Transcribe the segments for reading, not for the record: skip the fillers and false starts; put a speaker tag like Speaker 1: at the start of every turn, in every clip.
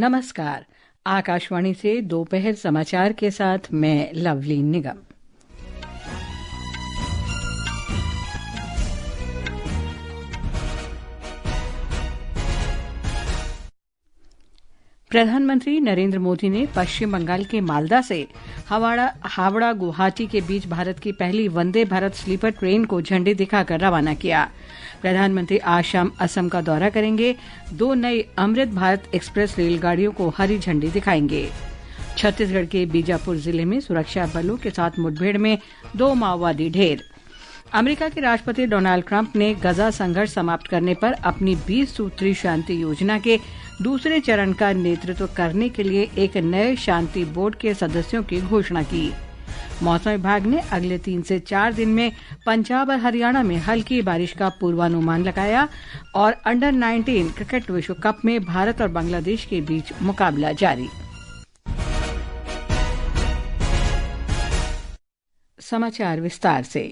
Speaker 1: नमस्कार। आकाशवाणी से दोपहर समाचार के साथ मैं लवली निगम। प्रधानमंत्री नरेंद्र मोदी ने पश्चिम बंगाल के मालदा से हावड़ा गुवाहाटी के बीच भारत की पहली वंदे भारत स्लीपर ट्रेन को झंडी दिखाकर रवाना किया। प्रधानमंत्री आज शाम असम का दौरा करेंगे। 2 नई अमृत भारत एक्सप्रेस रेलगाड़ियों को हरी झंडी दिखाएंगे। छत्तीसगढ़ के बीजापुर जिले में सुरक्षा बलों के साथ मुठभेड़ में 2 माओवादी ढेर। अमेरिका के राष्ट्रपति डोनाल्ड ट्रंप ने गजा संघर्ष समाप्त करने पर अपनी 20 सूत्री शांति योजना के दूसरे चरण का नेतृत्व करने के लिए एक नए शांति बोर्ड के सदस्यों की घोषणा की। मौसम विभाग ने अगले 3 से 4 दिन में पंजाब और हरियाणा में हल्की बारिश का पूर्वानुमान लगाया और अंडर 19 क्रिकेट विश्व कप में भारत और बांग्लादेश के बीच मुकाबला जारी। समाचार विस्तार से।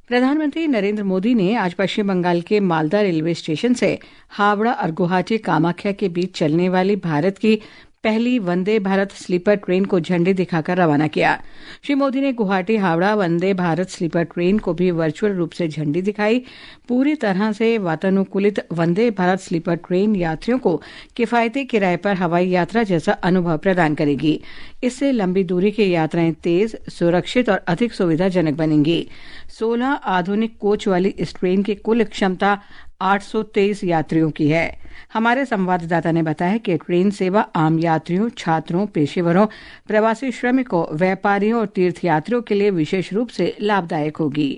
Speaker 1: प्रधानमंत्री नरेंद्र मोदी ने आज पश्चिम बंगाल के मालदा रेलवे स्टेशन से हावड़ा और गुवाहाटी कामाख्या के बीच चलने वाली भारत की पहली वंदे भारत स्लीपर ट्रेन को झंडी दिखाकर रवाना किया। श्री मोदी ने गुवाहाटी हावड़ा वंदे भारत स्लीपर ट्रेन को भी वर्चुअल रूप से झंडी दिखाई। पूरी तरह से वातानुकूलित वंदे भारत स्लीपर ट्रेन यात्रियों को किफायती किराए पर हवाई यात्रा जैसा अनुभव प्रदान करेगी। इससे लंबी दूरी की यात्राएं तेज, सुरक्षित और अधिक सुविधाजनक बनेंगी। 16 आधुनिक कोच वाली इस ट्रेन की कुल क्षमता 823 यात्रियों की है। हमारे संवाददाता ने बताया कि ट्रेन सेवा आम यात्रियों, छात्रों, पेशेवरों, प्रवासी श्रमिकों, व्यापारियों और तीर्थयात्रियों के लिए विशेष रूप से लाभदायक होगी।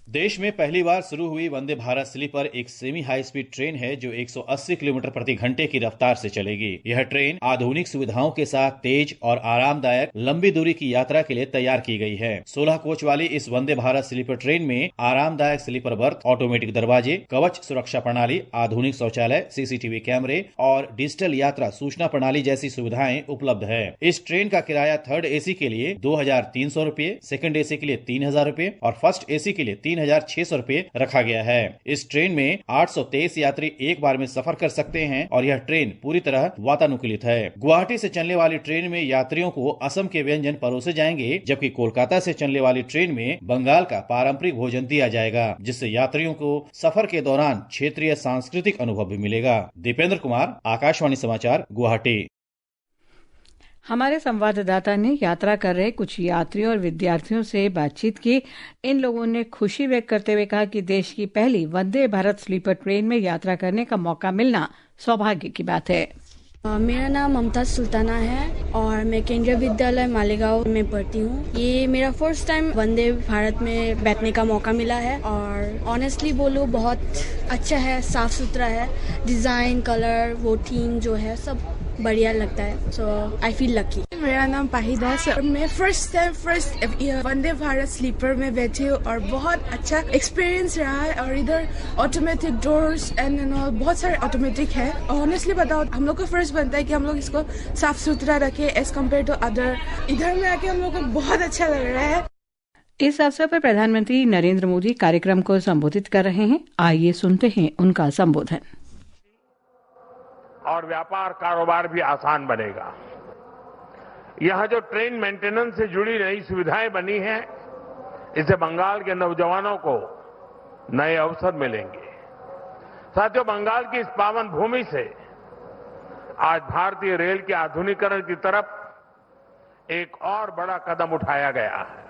Speaker 2: देश में पहली बार शुरू हुई वंदे भारत स्लीपर एक सेमी हाई स्पीड ट्रेन है जो 180 किलोमीटर प्रति घंटे की रफ्तार से चलेगी। यह ट्रेन आधुनिक सुविधाओं के साथ तेज और आरामदायक लंबी दूरी की यात्रा के लिए तैयार की गई है। 16 कोच वाली इस वंदे भारत स्लीपर ट्रेन में आरामदायक स्लीपर बर्थ, ऑटोमेटिक दरवाजे, कवच सुरक्षा प्रणाली, आधुनिक शौचालय, सीसीटीवी कैमरे और डिजिटल यात्रा सूचना प्रणाली जैसी सुविधाएं उपलब्ध है। इस ट्रेन का किराया थर्ड एसी के लिए 2,300 रूपये, सेकंड एसी के लिए 3,000 रूपये और फर्स्ट एसी के लिए 3,600 रूपये रखा गया है। इस ट्रेन में 823 यात्री एक बार में सफर कर सकते हैं और यह ट्रेन पूरी तरह वातानुकूलित है। गुवाहाटी से चलने वाली ट्रेन में यात्रियों को असम के व्यंजन परोसे जाएंगे, जबकि कोलकाता से चलने वाली ट्रेन में बंगाल का पारंपरिक भोजन दिया जाएगा, जिससे यात्रियों को सफर के दौरान क्षेत्रीय सांस्कृतिक अनुभव भी मिलेगा। दीपेंद्र कुमार, आकाशवाणी समाचार, गुवाहाटी।
Speaker 1: हमारे संवाददाता ने यात्रा कर रहे कुछ यात्रियों और विद्यार्थियों से बातचीत की। इन लोगों ने खुशी व्यक्त करते हुए कहा कि देश की पहली वंदे भारत स्लीपर ट्रेन में यात्रा करने का मौका मिलना सौभाग्य की बात है।
Speaker 3: मेरा नाम ममताज सुल्ताना है और मैं केंद्रीय विद्यालय मालेगांव में पढ़ती हूँ। ये मेरा फर्स्ट टाइम वंदे भारत में बैठने का मौका मिला है और ऑनेस्टली बोलूँ बहुत अच्छा है, साफ सुथरा है। डिजाइन, कलर, वो थीम जो है सब बढ़िया लगता है। सो आई फील लकी।
Speaker 4: मेरा नाम पाहिदा है। मैं फर्स्ट वंदे भारत स्लीपर में बैठी हूँ और बहुत अच्छा एक्सपीरियंस रहा है। और इधर ऑटोमेटिक डोर्स एंड बहुत सारे ऑटोमेटिक है। ऑनेस्टली बताओ, हम लोग को फर्स्ट बनता है कि हम लोग इसको साफ सुथरा रखें एज कम्पेयर टू अदर। इधर में आके हम लोग को बहुत अच्छा लग रहा है।
Speaker 1: इस अवसर पर प्रधानमंत्री नरेंद्र मोदी कार्यक्रम को संबोधित कर रहे हैं। आइए सुनते हैं उनका संबोधन।
Speaker 5: और व्यापार कारोबार भी आसान बनेगा। यहां जो ट्रेन मेंटेनेंस से जुड़ी नई सुविधाएं बनी हैं, इससे बंगाल के नौजवानों को नए अवसर मिलेंगे। साथियों, बंगाल की इस पावन भूमि से आज भारतीय रेल के आधुनिकीकरण की तरफ एक और बड़ा कदम उठाया गया है।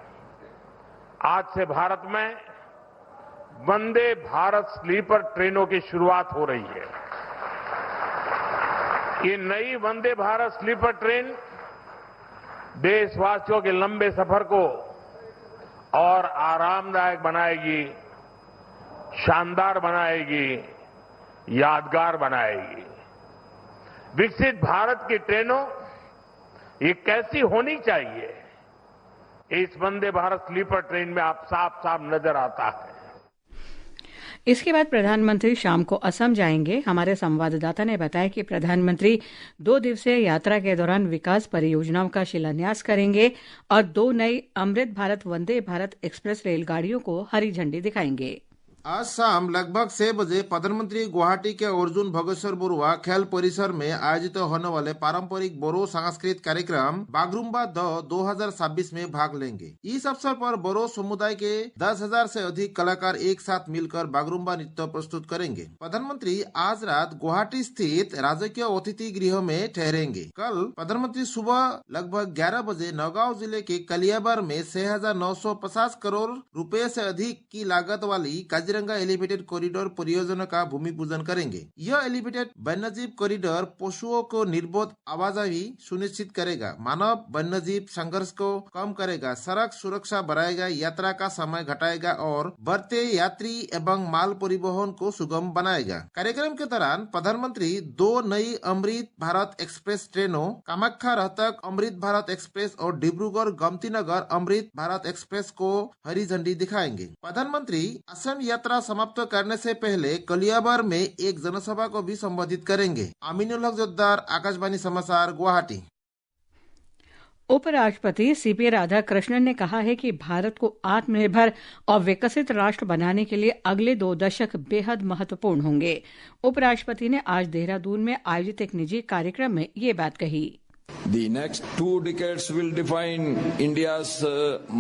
Speaker 5: आज से भारत में वंदे भारत स्लीपर ट्रेनों की शुरुआत हो रही है। ये नई वंदे भारत स्लीपर ट्रेन देशवासियों के लंबे सफर को और आरामदायक बनाएगी, शानदार बनाएगी, यादगार बनाएगी। विकसित भारत की ट्रेनों ये कैसी होनी चाहिए, इस वंदे भारत स्लीपर ट्रेन में आप साफ साफ नजर आता है।
Speaker 1: इसके बाद प्रधानमंत्री शाम को असम जाएंगे। हमारे संवाददाता ने बताया कि प्रधानमंत्री 2 दिवसीय यात्रा के दौरान विकास परियोजनाओं का शिलान्यास करेंगे और 2 नई अमृत भारत वंदे भारत एक्सप्रेस रेलगाड़ियों को हरी झंडी दिखाएंगे।
Speaker 6: आज शाम लगभग 6 बजे प्रधानमंत्री गुवाहाटी के अर्जुन भोगेश्वर बरुआ खेल परिसर में आयोजित होने वाले पारंपरिक बोरो सांस्कृतिक कार्यक्रम बागरुम्बा 2026 में भाग लेंगे। इस अवसर पर बोरो समुदाय के 10,000 से अधिक कलाकार एक साथ मिलकर बागरुम्बा नृत्य प्रस्तुत करेंगे। प्रधानमंत्री आज रात गुवाहाटी स्थित राजकीय अतिथि गृह में ठहरेंगे। कल प्रधानमंत्री सुबह लगभग 11 बजे नौगांव जिले के कलियाबर में 6,950 करोड़ रुपए से अधिक की लागत वाली काजीरंगा एलिवेटेड कॉरिडोर परियोजना का भूमि पूजन करेंगे। यह एलिवेटेड वन्यजीव कॉरिडोर पशुओं को निर्बाध आवाजाही सुनिश्चित करेगा, मानव वन्यजीव संघर्ष को कम करेगा, सड़क सुरक्षा बढ़ाएगा, यात्रा का समय घटाएगा और बढ़ते यात्री एवं माल परिवहन को सुगम बनाएगा। कार्यक्रम के दौरान प्रधानमंत्री 2 नई अमृत भारत एक्सप्रेस ट्रेनों कामाख्या रोहतक अमृत भारत एक्सप्रेस और डिब्रूगढ़ गोमतीनगर अमृत भारत एक्सप्रेस को हरी झंडी दिखाएंगे। प्रधानमंत्री असम यात्रा समाप्त करने से पहले कलियाबर में एक जनसभा को भी संबोधित करेंगे। आमीनुल हक जोद्दार, आकाशवाणी समाचार, गुवाहाटी।
Speaker 1: उपराष्ट्रपति सीपी राधाकृष्णन ने कहा है कि भारत को आत्मनिर्भर और विकसित राष्ट्र बनाने के लिए अगले 2 दशक बेहद महत्वपूर्ण होंगे। उपराष्ट्रपति ने आज देहरादून में आयोजित एक निजी कार्यक्रम में ये बात कही।
Speaker 7: The next 2 decades will define India's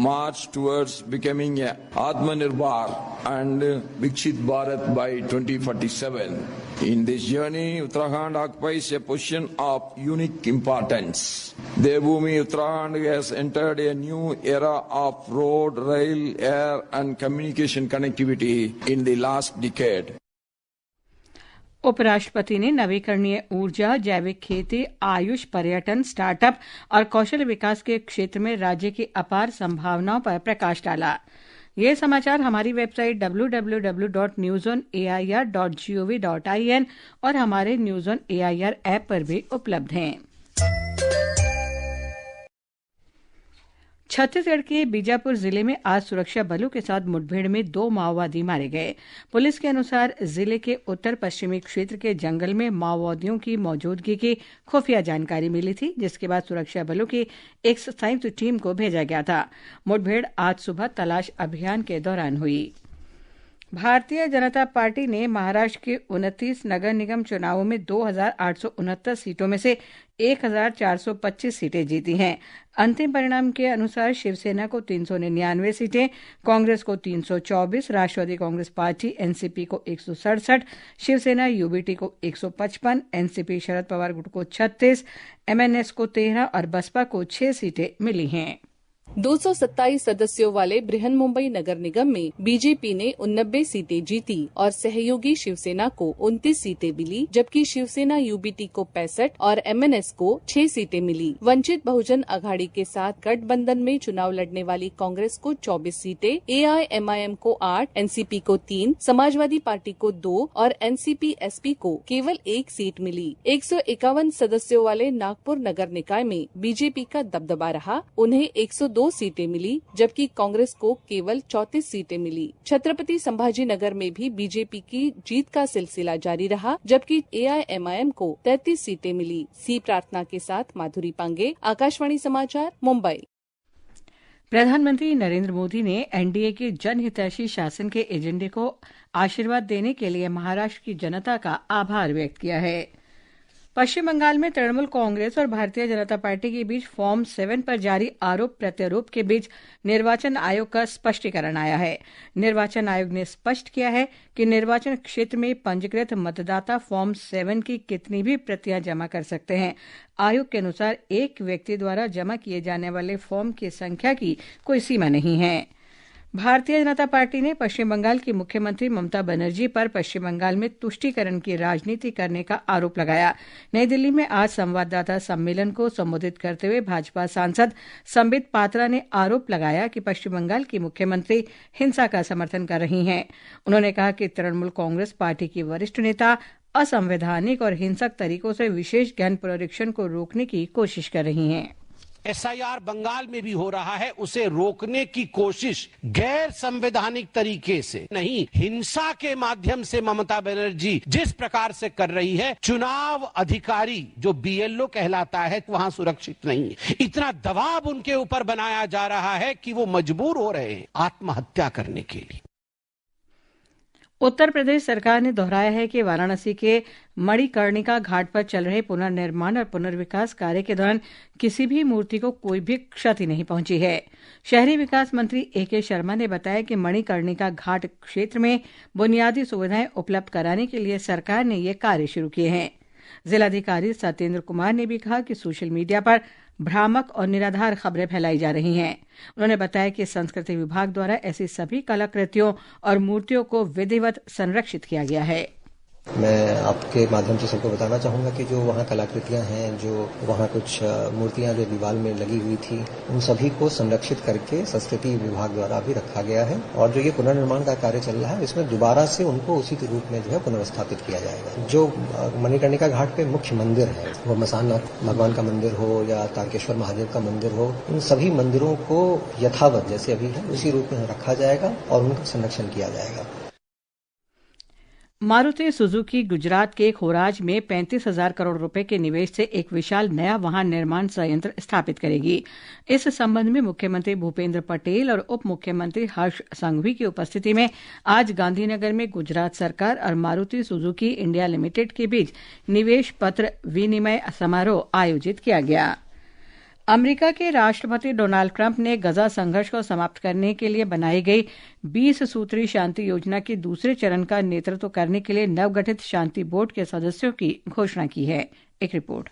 Speaker 7: march towards becoming a Atmanirbhar and Viksit Bharat by 2047. In this journey, Uttarakhand occupies a position of unique importance. Devbhoomi Uttarakhand has entered a new era of road, rail, air and communication connectivity in the last decade.
Speaker 1: उपराष्ट्रपति ने नवीकरणीय ऊर्जा, जैविक खेती, आयुष, पर्यटन, startup और कौशल विकास के क्षेत्र में राज्य की अपार संभावनाओं पर प्रकाश डाला। ये समाचार हमारी वेबसाइट www.newsonair.gov.in और हमारे न्यूज ऑन एआईआर ऐप पर भी उपलब्ध हैं। छत्तीसगढ़ के बीजापुर जिले में आज सुरक्षा बलों के साथ मुठभेड़ में 2 माओवादी मारे गए। पुलिस के अनुसार जिले के उत्तर पश्चिमी क्षेत्र के जंगल में माओवादियों की मौजूदगी की खुफिया जानकारी मिली थी, जिसके बाद सुरक्षा बलों की एक संयुक्त टीम को भेजा गया था। मुठभेड़ आज सुबह तलाश अभियान के दौरान हुई। भारतीय जनता पार्टी ने महाराष्ट्र के 29 नगर निगम चुनावों में 2,869 सीटों में से 1,425 सीटें जीती हैं। अंतिम परिणाम के अनुसार शिवसेना को 399 सीटें, कांग्रेस को 324, राष्ट्रवादी कांग्रेस पार्टी एनसीपी को 167, शिवसेना यूबीटी को 155, एनसीपी शरद पवार गुट को 36, एमएनएस को 13 और बसपा को 6 सीटें मिली हैं।
Speaker 8: 227 सदस्यों वाले बृहन मुंबई नगर निगम में बीजेपी ने 89 सीटें जीती और सहयोगी शिवसेना को 29 सीटें मिली, जबकि शिवसेना यूबीटी को 65 और एमएनएस को 6 सीटें मिली। वंचित बहुजन अघाड़ी के साथ गठबंधन में चुनाव लड़ने वाली कांग्रेस को 24 सीटें, एआईएमआईएम को 8, एनसीपी को 3, समाजवादी पार्टी को 2 और एनसीपी एसपी को केवल 1 सीट मिली। 151 सदस्यों वाले नागपुर नगर निकाय में बीजेपी का दबदबा रहा, उन्हें 102 सीटें मिली, जबकि कांग्रेस को केवल 34 सीटें मिली। छत्रपति संभाजी नगर में भी बीजेपी की जीत का सिलसिला जारी रहा, जबकि एआईएमआईएम को 33 सीटें मिली। सी प्रार्थना के साथ माधुरी पांगे, आकाशवाणी समाचार, मुंबई।
Speaker 1: प्रधानमंत्री नरेंद्र मोदी ने एनडीए के जनहितैषी शासन के एजेंडे को आशीर्वाद देने के लिए महाराष्ट्र की जनता का आभार व्यक्त किया है। पश्चिम बंगाल में तृणमूल कांग्रेस और भारतीय जनता पार्टी के बीच फॉर्म 7 पर जारी आरोप प्रत्यारोप के बीच निर्वाचन आयोग का स्पष्टीकरण आया है। निर्वाचन आयोग ने स्पष्ट किया है कि निर्वाचन क्षेत्र में पंजीकृत मतदाता फॉर्म 7 की कितनी भी प्रतियां जमा कर सकते हैं। आयोग के अनुसार एक व्यक्ति द्वारा जमा किए जाने वाले फॉर्म की संख्या की कोई सीमा नहीं है। भारतीय जनता पार्टी ने पश्चिम बंगाल की मुख्यमंत्री ममता बनर्जी पर पश्चिम बंगाल में तुष्टीकरण की राजनीति करने का आरोप लगाया। नई दिल्ली में आज संवाददाता सम्मेलन को संबोधित करते हुए भाजपा सांसद संबित पात्रा ने आरोप लगाया कि पश्चिम बंगाल की मुख्यमंत्री हिंसा का समर्थन कर रही हैं। उन्होंने कहा कि तृणमूल कांग्रेस पार्टी की वरिष्ठ नेता असंवैधानिक और हिंसक तरीकों से विशेष गहन पुनरीक्षण को रोकने की कोशिश कर रही हैं।
Speaker 9: एसआईआर बंगाल में भी हो रहा है, उसे रोकने की कोशिश गैर संवैधानिक तरीके से नहीं, हिंसा के माध्यम से ममता बनर्जी जिस प्रकार से कर रही है, चुनाव अधिकारी जो बीएलओ कहलाता है वहां सुरक्षित नहीं है। इतना दबाव उनके ऊपर बनाया जा रहा है कि वो मजबूर हो रहे हैं आत्महत्या करने के लिए।
Speaker 1: उत्तर प्रदेश सरकार ने दोहराया है कि वाराणसी के मणिकर्णिका घाट पर चल रहे पुनर्निर्माण और पुनर्विकास कार्य के दौरान किसी भी मूर्ति को कोई भी क्षति नहीं पहुंची है। शहरी विकास मंत्री AK शर्मा ने बताया कि मणिकर्णिका घाट क्षेत्र में बुनियादी सुविधाएं उपलब्ध कराने के लिए सरकार ने ये कार्य शुरू किए हैं। जिलाधिकारी सत्येंद्र कुमार ने भी कहा कि सोशल मीडिया पर भ्रामक और निराधार खबरें फैलाई जा रही हैं। उन्होंने बताया कि संस्कृति विभाग द्वारा ऐसी सभी कलाकृतियों और मूर्तियों को विधिवत संरक्षित किया गया है।
Speaker 10: मैं आपके माध्यम से सबको बताना चाहूंगा कि जो वहाँ कलाकृतियां हैं, जो वहाँ कुछ मूर्तियां जो दीवार में लगी हुई थी, उन सभी को संरक्षित करके संस्कृति विभाग द्वारा भी रखा गया है। और जो ये पुनर्निर्माण का कार्य चल रहा है, इसमें दोबारा से उनको उसी के रूप में जो है पुनर्स्थापित किया जाएगा। जो मणिकर्णिका घाट पे मुख्य मंदिर है, वो मसाननाथ भगवान का मंदिर हो या तारकेश्वर महादेव का मंदिर हो, इन सभी मंदिरों को यथावत जैसे अभी है उसी रूप में रखा जाएगा और उनका संरक्षण किया जाएगा।
Speaker 1: मारुति सुजुकी गुजरात के खोराज में 35,000 करोड़ रुपए के निवेश से एक विशाल नया वाहन निर्माण संयंत्र स्थापित करेगी। इस संबंध में मुख्यमंत्री भूपेंद्र पटेल और उप मुख्यमंत्री हर्ष संघवी की उपस्थिति में आज गांधीनगर में गुजरात सरकार और मारुति सुजुकी इंडिया लिमिटेड के बीच निवेश पत्र विनिमय समारोह आयोजित किया गया। अमेरिका के राष्ट्रपति डोनाल्ड ट्रंप ने गजा संघर्ष को समाप्त करने के लिए बनाई गई 20 सूत्री शांति योजना के दूसरे चरण का नेतृत्व करने के लिए नवगठित शांति बोर्ड के सदस्यों की घोषणा की है। एक रिपोर्ट।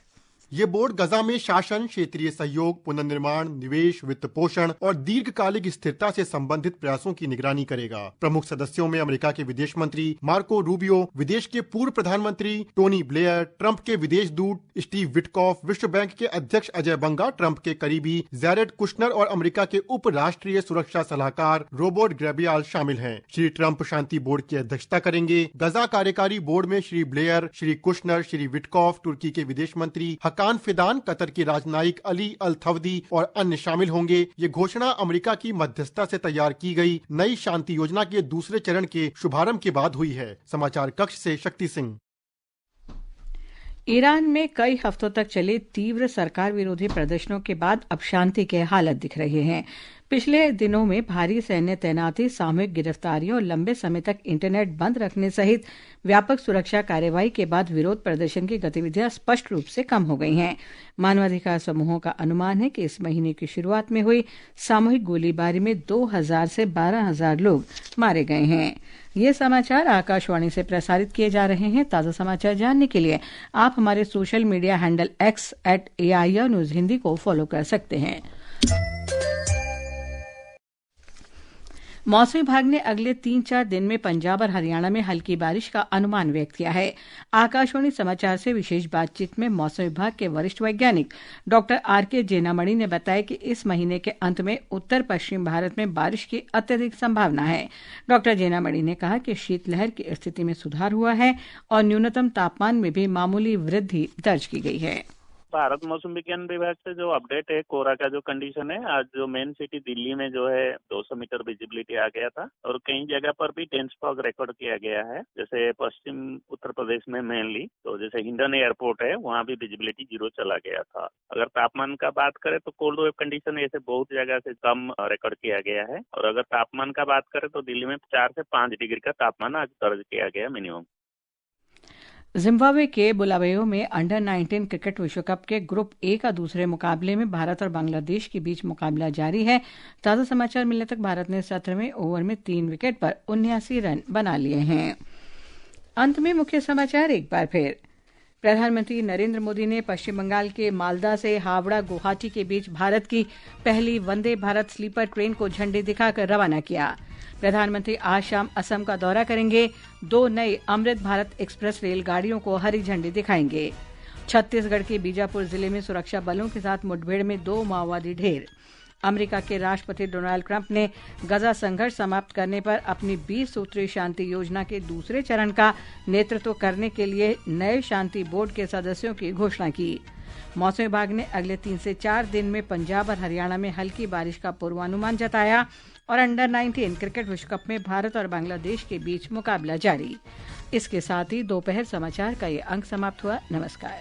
Speaker 11: ये बोर्ड गजा में शासन, क्षेत्रीय सहयोग, पुनर्निर्माण, निवेश, वित्त पोषण और दीर्घकालिक स्थिरता से संबंधित प्रयासों की निगरानी करेगा। प्रमुख सदस्यों में अमेरिका के विदेश मंत्री मार्को रूबियो, विदेश के पूर्व प्रधानमंत्री टोनी ब्लेयर, ट्रंप के विदेश दूत स्टीव विटकॉफ, विश्व बैंक के अध्यक्ष अजय बंगा, ट्रंप के करीबी जैरेड कुशनर और अमेरिका के उप राष्ट्रीय सुरक्षा सलाहकार रॉबर्ट ग्रेबियाल शामिल हैं। श्री ट्रंप शांति बोर्ड की अध्यक्षता करेंगे। गजा कार्यकारी बोर्ड में Shri Blair, Shri Kushner, Shri Witkoff, तुर्की के विदेश मंत्री हकान फिदान, कतर के राजनयिक अली अल थवदी और अन्य शामिल होंगे। ये घोषणा अमेरिका की मध्यस्थता से तैयार की गई नई शांति योजना के दूसरे चरण के शुभारंभ के बाद हुई है। समाचार कक्ष से शक्ति सिंह।
Speaker 1: ईरान में कई हफ्तों तक चले तीव्र सरकार विरोधी प्रदर्शनों के बाद अब शांति के हालात दिख रहे हैं। पिछले दिनों में भारी सैन्य तैनाती, सामूहिक गिरफ्तारियों और लंबे समय तक इंटरनेट बंद रखने सहित व्यापक सुरक्षा कार्रवाई के बाद विरोध प्रदर्शन की गतिविधियां स्पष्ट रूप से कम हो गई हैं। मानवाधिकार समूहों का अनुमान है कि इस महीने की शुरुआत में हुई सामूहिक गोलीबारी में 2,000 से 12,000 लोग मारे गए हैं। ये समाचार आकाशवाणी से प्रसारित किए जा रहे हैं। ताज़ा समाचार जानने के लिए आप हमारे social media handle X @AIR News Hindi को फॉलो कर सकते हैं। मौसम विभाग ने अगले 3-4 दिन में पंजाब और हरियाणा में हल्की बारिश का अनुमान व्यक्त किया है। आकाशवाणी समाचार से विशेष बातचीत में मौसम विभाग के वरिष्ठ वैज्ञानिक डॉक्टर RK जेनामणि ने बताया कि इस महीने के अंत में उत्तर पश्चिम भारत में बारिश की अत्यधिक संभावना है। डॉक्टर जेनामणि ने कहा कि शीतलहर की स्थिति में सुधार हुआ है और न्यूनतम तापमान में भी मामूली वृद्धि दर्ज की गई है।
Speaker 12: भारत मौसम विज्ञान विभाग से जो अपडेट है, कोहरा का जो कंडीशन है, आज जो मेन सिटी दिल्ली में जो है 200 मीटर विजिबिलिटी आ गया था और कई जगह पर भी डेंस फॉग रिकॉर्ड किया गया है। जैसे पश्चिम उत्तर प्रदेश में मेनली तो जैसे हिंडन एयरपोर्ट है, वहाँ भी विजिबिलिटी 0 चला गया था। अगर तापमान का बात करें तो कोल्ड वेव कंडीशन ऐसे बहुत जगह से कम रिकॉर्ड किया गया है और अगर तापमान का बात करें तो दिल्ली में 4 से 5 डिग्री का तापमान आज दर्ज किया गया मिनिमम।
Speaker 1: जिम्बाब्वे के बुलावेयो में अंडर 19 क्रिकेट विश्व कप के ग्रुप ए का दूसरे मुकाबले में भारत और बांग्लादेश के बीच मुकाबला जारी है। ताज़ा समाचार मिलने तक भारत ने 17वें ओवर में 3 विकेट पर 79 रन बना लिए हैं। अंत में मुख्य समाचार एक बार फिर। प्रधानमंत्री नरेंद्र मोदी ने पश्चिम बंगाल के मालदा से हावड़ा गुवाहाटी के बीच भारत की पहली वंदे भारत स्लीपर ट्रेन को झंडी दिखाकर रवाना किया। प्रधानमंत्री आज शाम असम का दौरा करेंगे। 2 नई अमृत भारत एक्सप्रेस रेलगाड़ियों को हरी झंडी दिखाएंगे। छत्तीसगढ़ के बीजापुर जिले में सुरक्षा बलों के साथ मुठभेड़ में 2 माओवादी ढेर। अमेरिका के राष्ट्रपति डोनाल्ड ट्रंप ने गजा संघर्ष समाप्त करने पर अपनी 20 सूत्री शांति योजना के दूसरे चरण का नेतृत्व करने के लिए नए शांति बोर्ड के सदस्यों की घोषणा की। मौसम विभाग ने अगले 3 से 4 दिन में पंजाब और हरियाणा में हल्की बारिश का पूर्वानुमान जताया और अंडर 19 क्रिकेट विश्व कप में भारत और बांग्लादेश के बीच मुकाबला जारी। इसके साथ ही दोपहर समाचार का ये अंक समाप्त हुआ। नमस्कार।